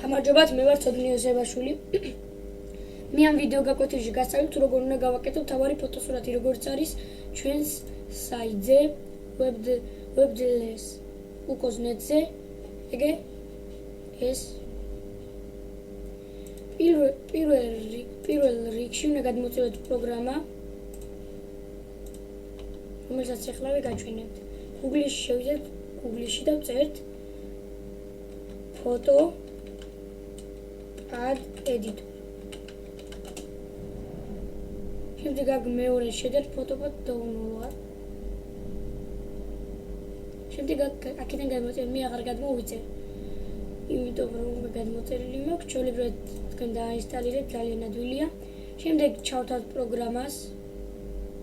გამარჯობათ, მე ვარ ცოდნიო ზებაშვილი. მე ამ ვიდეო გაკვეთილში გასწავლით, როგორ უნდა გავაკეთოთ თავარი ფოტოსურათი, როგორც არის ჩვენს საიტზე webdls ucos.net-ზე. ეგე ეს პირველ რიგში უნდა გადმოწიროთ პროგრამა, რომელსაც ახლავე გაჩვენებთ. Google-ში შევიდეთ, Google-ში და ვწერთ photo add editor. შემდეგ აქ მეორე შედართ photopad download. შემდეგ აქედან გადმოწერ, მე აღარ გადმოვიწერ. იმიტომ რომ გადმოწერილი მაქვს, ჩვეულებრივად თქვენ დაინსტალირებთ, ძალიან ადვილია. შემდეგ ჩავთავთ პროგრამას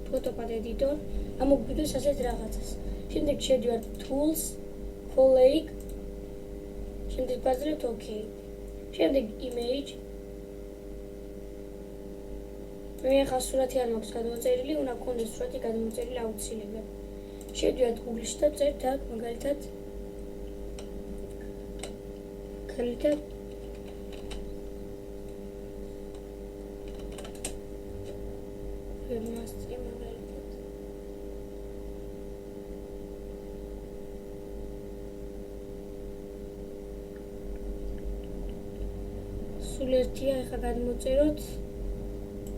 photopad editor, ამოგვიგვიდეს ასეთ რაღაცას. შემდეგ შევდივართ tools, college. შემდეგ ვაზრებთ OK. შემდეგ image. მე ახლა სურათი არ მაქვს გადმოწერილი, უნდა გქონდეს სურათი გადმოწერილი აუცილებლად. შევდივართ Google-ში და ვწერთ აქ მაგალითად webmaster მაგალითად სულ ერთია, ახლა გადმოწეროთ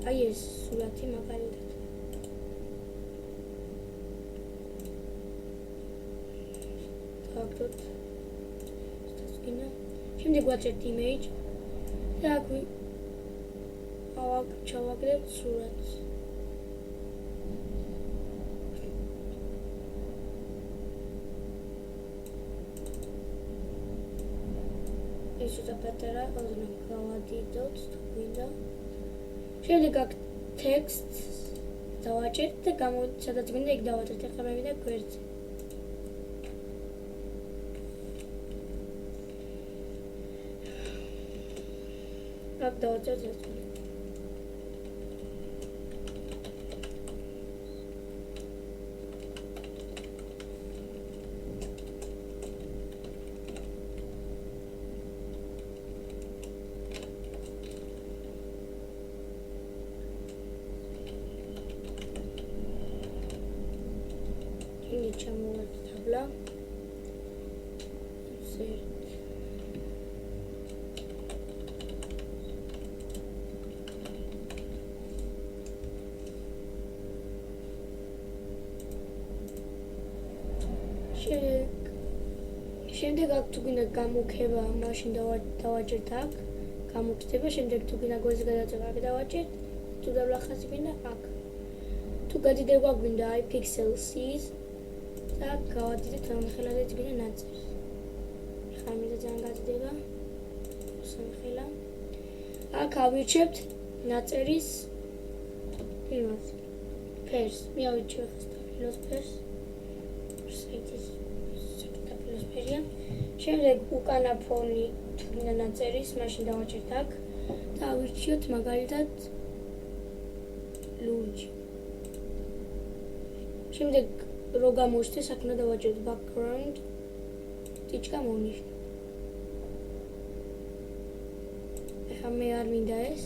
აი ეს სურათი მაგალითად. დავაგდოთ სტასკინა. შემდეგ ვაწერთ image და აქ ჩავაგდებ სურათს. ეს ცოტა პატარა, ოდნავ გავადიდოთ თუ გვინდა. შემდეგ აქ ტექსტს დავაჭერთ და სადაც გვინდა იქ დავაჭერთ. ახლა მე ვიდა გვერდზე. აქ დავაჭერთ ეს. იგი ჩამოვართ თაბლა. შემდეგ აქ თუ გინდა გამოქება, მაშინ დავაჭერთ აქ, გამოგხდება, შემდეგ თუ გინდა გვერდზე გადაწევა, აქ დავაჭერთ, თუ დავლახაზი გინდა აქ. თუ გადიდება გვინდა აი pixels და გავადიდეთ ამხელადეთ გინდა ნაწერს. ახლა მინდა ძალიან გადიდება. სამხელა. აქ ავირჩევთ ნაწერის იმას. ფერს, მე ავირჩევ სტაბილოს ფერს. საიტის სტაბილოს ფერია. შემდეგ უკანა ფონი თუ გინდა ნაწერის, მაშინ დავაჭერთ აქ და ავირჩიოთ მაგალითად ლურჯი. შემდეგ რო გამოჩნდეს, აქ უნდა დავაჭერთ background ტიჩკა მონიშნა. ახლა მე არ მინდა ეს.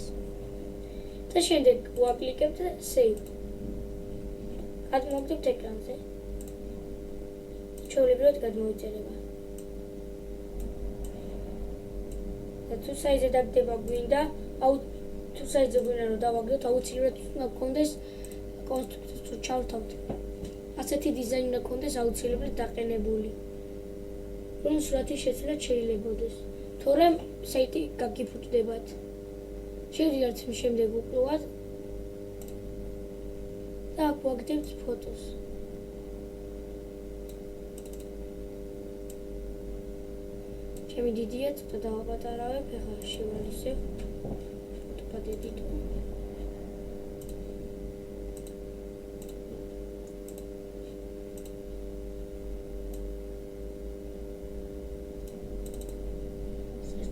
და შემდეგ ვაპლიკებთ და save. გადმოვაგდებთ ეკრანზე. ჩვეულებრივად გადმოიწერება. და თუ საიზე დაგდება გვინდა, თუ საიზე გვინდა რომ დავაგდოთ, აუცილებლად უნდა გქონდეს კონსტრუქტორს თუ ჩავთავთ. ასეთი დიზაინი უნდა გქონდეს აუცილებლად დაყენებული, რომ სურათი შეცვლად შეიძლებოდეს. თორემ საიტი გაგიფუჭდებათ. შევდივართ შემდეგ უკლუად და აქ ვაგდებთ ფოტოს. ჩემი დიდია, ცოტა დავაპატარავებ, ახლა შევალისებ photopad editor.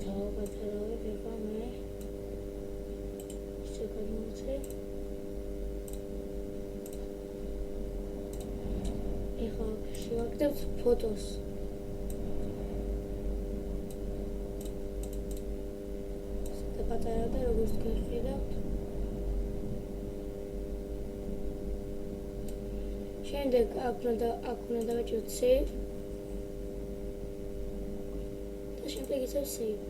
დავაპატარავებ, ახლა მე ისე გადმოვწერ. ახლა შევაგდებთ ფოტოს. პატარა და როგორც გეხედავთ. შემდეგ აქ უნდა დავაჭიროთ save და შემდეგ ისევ save.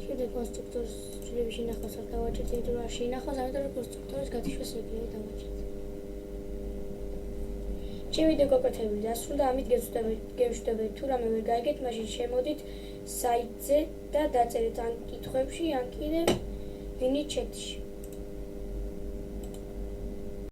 შემდეგ კონსტრუქტორის ცვლილების შინახავს არ დავაჭირეთ, იმიტომ რომ არ შეინახავს, ამიტომ კონსტრუქტორის გათიშვა შეგვიძლია დავაჭირეთ. ჩემი ვიდეო გაკვეთილი დასრულდა, ამით გეშვდებით თუ რამე ვერ გაიგეთ, მაშინ შემოდით საიტზე და დაწერეთ ან კითხვებში, ან კიდევ ვინით ჩატში.